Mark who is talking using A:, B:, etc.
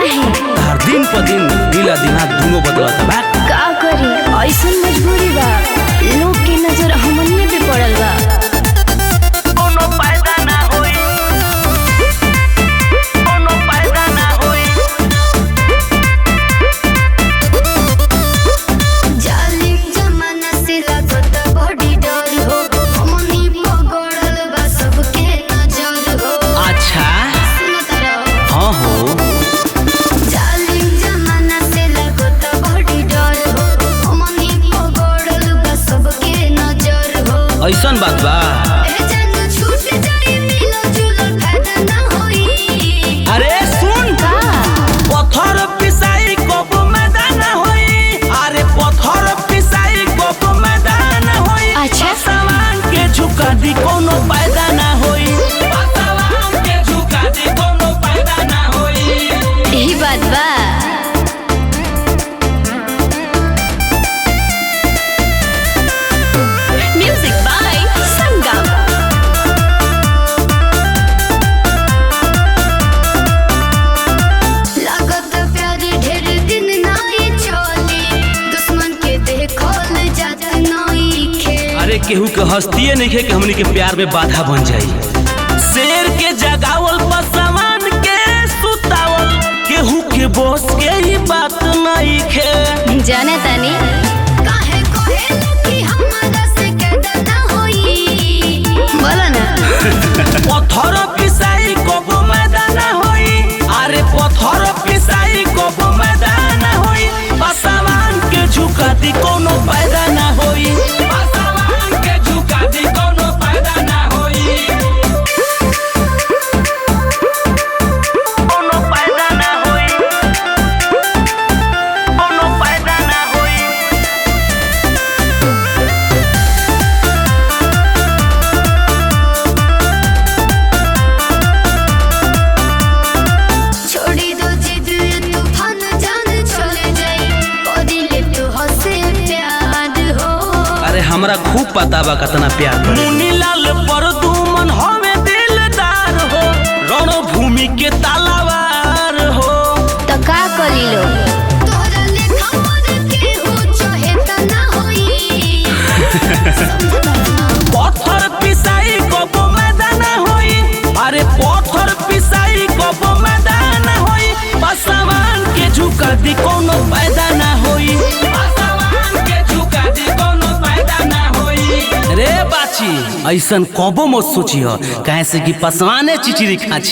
A: काहे?
B: हर दिन पर दिन दिला दिमाग दोनों बदलता बा।
A: का करी ऐसन मजबूरी बा, लोग की नजर हमने पे पड़ल बा।
B: कोनो फायदा ना होई, कोनो फायदा ना होई।
A: जालिम जमाना से लागत बड़ी डर हो, हमनी पकड़ल बा सबके नजर हो।
B: अच्छा
A: सुनत रहो।
B: हाँ हो,
A: जालिम जमाना से लागत बड़ी डर हो, हमनी पकड़ल बा सबके नजर हो।
B: ऐसन बात बा।
A: ए जान छूट जाई मिलो जुलो फायदा ना होई।
B: अरे सुन,
A: का
B: पत्थर पिसाई कब मैदान होई। अरे पत्थर पिसाई कब मैदान होई।
A: अच्छा।
B: सामान के झुका दी कोनो फायदा ना होई। सामान के झुका दी कोनो फायदा ना होई।
A: यही बात बा। म्यूजिक बाय संगम। लागत प्यार ढेर दिन नाई चली, दुश्मन के देखल जात नाई खे।
B: अरे केहू के हस्तिये नहीं है कि हमनी के प्यार में बाधा बन जाई। शेर के जगावल पसवान के सुतावल, केहू के बस के ही बात नहीं खे।
A: जाने तानी काहे कोहेला कि हमरा से कैदा ना होई। बोला ना।
B: पत्थर पिसाई कब मैदान होई। अरे पत्थर पिसाई कब मैदान होई। पसवान के झुका दी कोनो फायदा ना होई। पसवान के झुका दी कोनो फायदा ना होई। कोनो फायदा ना होई, कोनो फायदा ना होई।
A: छोड़ी दो जिद तूफान जान चले जाई, कदिले तू हंसे प्यार हो।
B: अरे हमरा खूब पता बा कितना प्यार करे। मुनीलाल पर दुमन हमें दिलदार हो, रणभूमि के तालावार हो।
A: तो का करी लो तोरा लेखा मन के हो चाहे त ना होई।
B: पत्थर पिसाई कब मैदान होई। अरे पत्थर पिसाई कब मैदान होई। पसवान के झुका दी कोनो फायदा ना होई। पसवान के झुका दी कोनो फायदा ना होई। रे बाची ऐसन कबो मत सोची हो, काहे से कि पसवाने चिचिरी खाची।